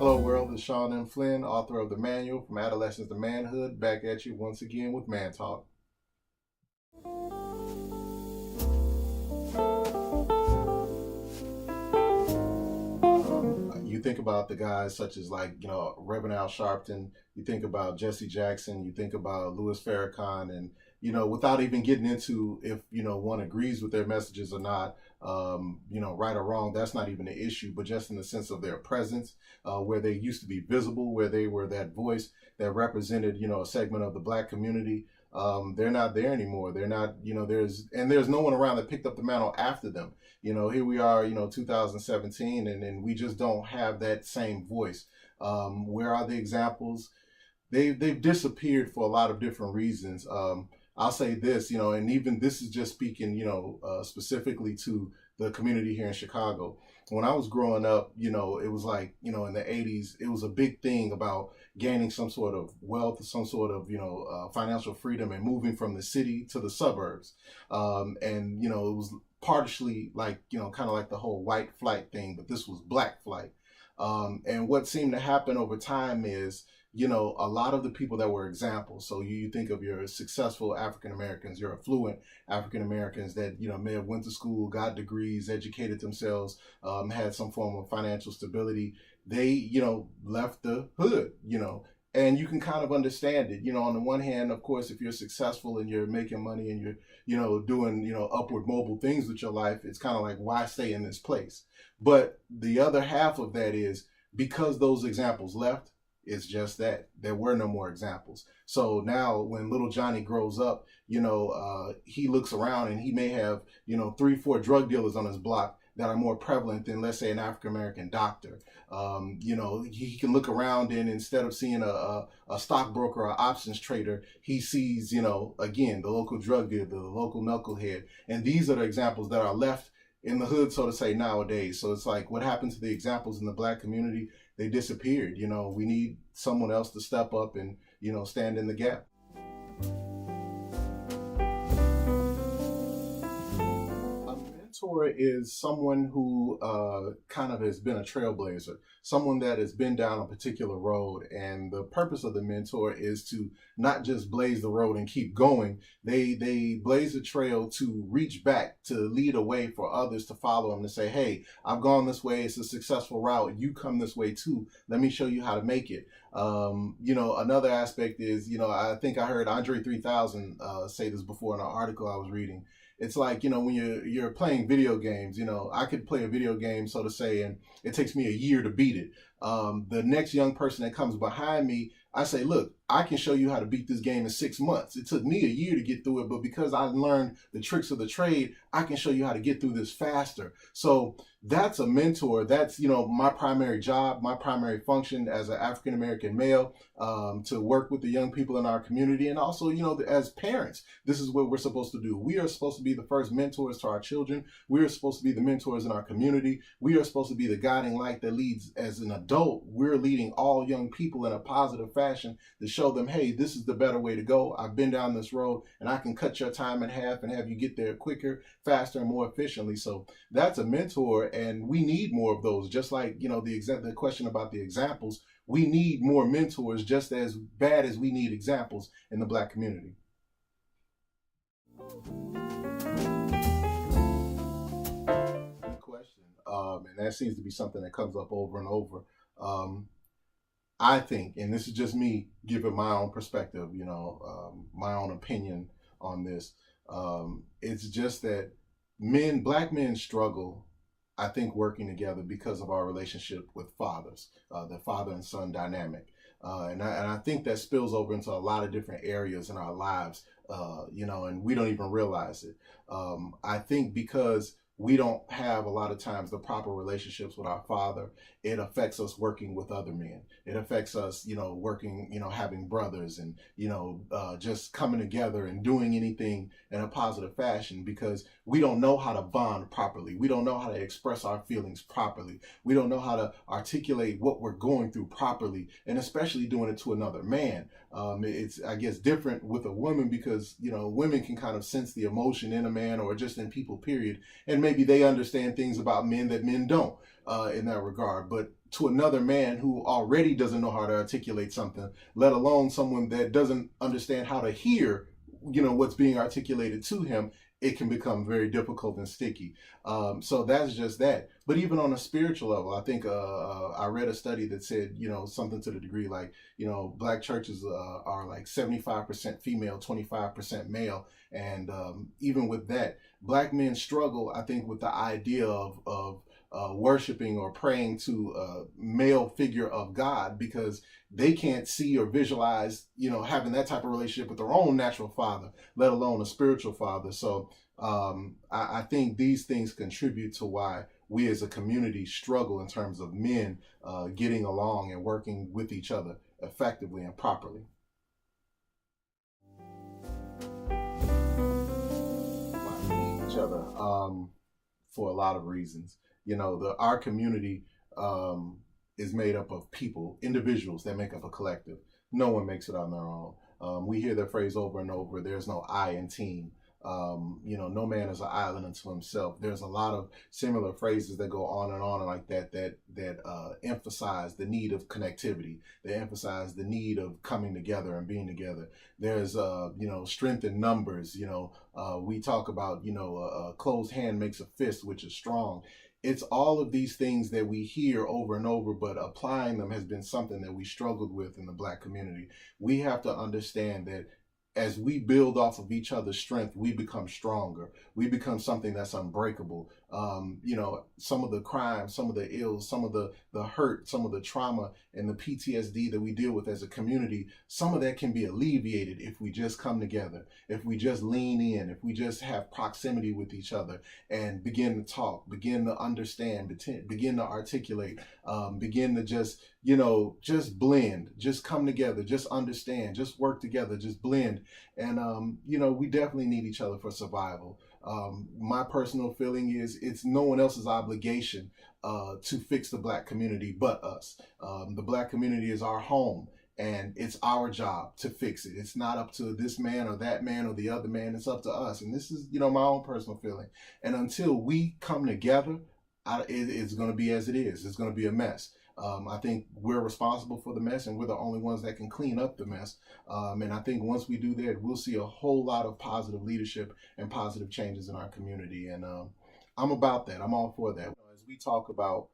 Hello world, it's Sean M. Flynn, author of The Manual From Adolescence to Manhood, back at you once again with Man Talk. You think about the guys such as Reverend Al Sharpton, you think about Jesse Jackson, you think about Louis Farrakhan, and without even getting into if one agrees with their messages or not, right or wrong, that's not even an issue, but just in the sense of their presence, where they used to be visible, where they were that voice that represented, a segment of the black community. They're not there anymore. They're not, there's no one around that picked up the mantle after them. Here we are, 2017, and we just don't have that same voice. Where are the examples? They've disappeared for a lot of different reasons. I'll say this, and even this is just speaking, specifically to the community here in Chicago. When I was growing up, it was like, in the 80s, it was a big thing about gaining some sort of wealth, some sort of, financial freedom and moving from the city to the suburbs. And, it was partially like, kind of like the whole white flight thing, but this was black flight. And what seemed to happen over time is, a lot of the people that were examples. So you think of your successful African Americans, your affluent African Americans that, may have went to school, got degrees, educated themselves, had some form of financial stability. They, left the hood, and you can kind of understand it. On the one hand, of course, if you're successful and you're making money and you're, doing, upward mobile things with your life, it's kind of like, why stay in this place? But the other half of that is because those examples left, it's just that there were no more examples. So now when little Johnny grows up, he looks around and he may have, 3-4 drug dealers on his block that are more prevalent than, let's say, an African-American doctor. He can look around and instead of seeing a stockbroker or options trader, he sees, again, the local drug dealer, the local knucklehead. And these are the examples that are left in the hood, so to say, nowadays. So it's like, what happened to the examples in the black community? They disappeared. We need someone else to step up and, stand in the gap. A mentor is someone who kind of has been a trailblazer, someone that has been down a particular road. And the purpose of the mentor is to not just blaze the road and keep going. They blaze a trail to reach back, to lead a way for others to follow them, to say, hey, I've gone this way. It's a successful route. You come this way too. Let me show you how to make it. Another aspect is, I think I heard Andre 3000 say this before in an article I was reading. It's like, when you're playing video games, I could play a video game, so to say, and it takes me a year to beat it. The next young person that comes behind me, I say, look, I can show you how to beat this game in 6 months. It took me a year to get through it, but because I learned the tricks of the trade, I can show you how to get through this faster. So that's a mentor. That's, my primary job, my primary function as an African-American male, to work with the young people in our community. And also, as parents, this is what we're supposed to do. We are supposed to be the first mentors to our children. We are supposed to be the mentors in our community. We are supposed to be the guiding light that leads. As an adult, we're leading all young people in a positive fashion to show them, hey, this is the better way to go. I've been down this road and I can cut your time in half and have you get there quicker, faster, and more efficiently. So that's a mentor, and we need more of those. Just like, the question about the examples, we need more mentors just as bad as we need examples in the black community. Good question. And that seems to be something that comes up over and over. I think, and this is just me giving my own perspective, my own opinion on this. It's just that black men struggle, I think, working together because of our relationship with fathers, the father and son dynamic. And I think that spills over into a lot of different areas in our lives, and we don't even realize it. I think because we don't have a lot of times the proper relationships with our father, it affects us working with other men. It affects us, working, having brothers and, just coming together and doing anything in a positive fashion, because we don't know how to bond properly. We don't know how to express our feelings properly. We don't know how to articulate what we're going through properly, and especially doing it to another man. It's, I guess, different with a woman because, women can kind of sense the emotion in a man or just in people, period. And maybe they understand things about men that men don't in that regard. But to another man who already doesn't know how to articulate something, let alone someone that doesn't understand how to hear, what's being articulated to him, it can become very difficult and sticky. So that's just that. But even on a spiritual level, I think I read a study that said, something to the degree like, black churches are like 75% female, 25% male. And even with that, black men struggle, I think, with the idea of worshiping or praying to a male figure of God because they can't see or visualize, having that type of relationship with their own natural father, let alone a spiritual father. So I think these things contribute to why we as a community struggle in terms of men getting along and working with each other effectively and properly. We need each other for a lot of reasons. Our community is made up of people, individuals that make up a collective. No one makes it on their own. We hear the phrase over and over, there's no I in team. No man is an island unto himself. There's a lot of similar phrases that go on and like that emphasize the need of connectivity. They emphasize the need of coming together and being together. There's strength in numbers. We talk about a closed hand makes a fist, which is strong. It's all of these things that we hear over and over, but applying them has been something that we struggled with in the Black community. We have to understand that as we build off of each other's strength, we become stronger. We become something that's unbreakable. Some of the crime, some of the ills, some of the hurt, some of the trauma and the PTSD that we deal with as a community, some of that can be alleviated if we just come together, if we just lean in, if we just have proximity with each other and begin to talk, begin to understand, begin to articulate, begin to just blend, just come together, just understand, just work together, just blend. And, we definitely need each other for survival. My personal feeling is it's no one else's obligation to fix the Black community but us. The Black community is our home, and it's our job to fix it. It's not up to this man or that man or the other man. It's up to us. And this is, my own personal feeling. And until we come together, it's going to be as it is. It's going to be a mess. I think we're responsible for the mess, and we're the only ones that can clean up the mess. And I think once we do that, we'll see a whole lot of positive leadership and positive changes in our community. And I'm about that. I'm all for that. As we talk about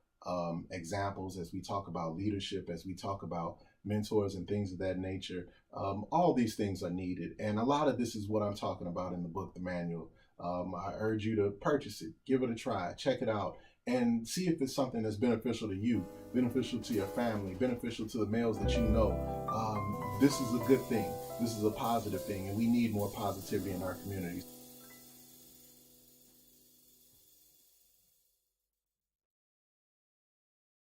examples, as we talk about leadership, as we talk about mentors and things of that nature, all these things are needed. And a lot of this is what I'm talking about in the book, The Manual. I urge you to purchase it, give it a try, check it out, and see if it's something that's beneficial to you, beneficial to your family, beneficial to the males that you know. This is a good thing. This is a positive thing, and we need more positivity in our communities.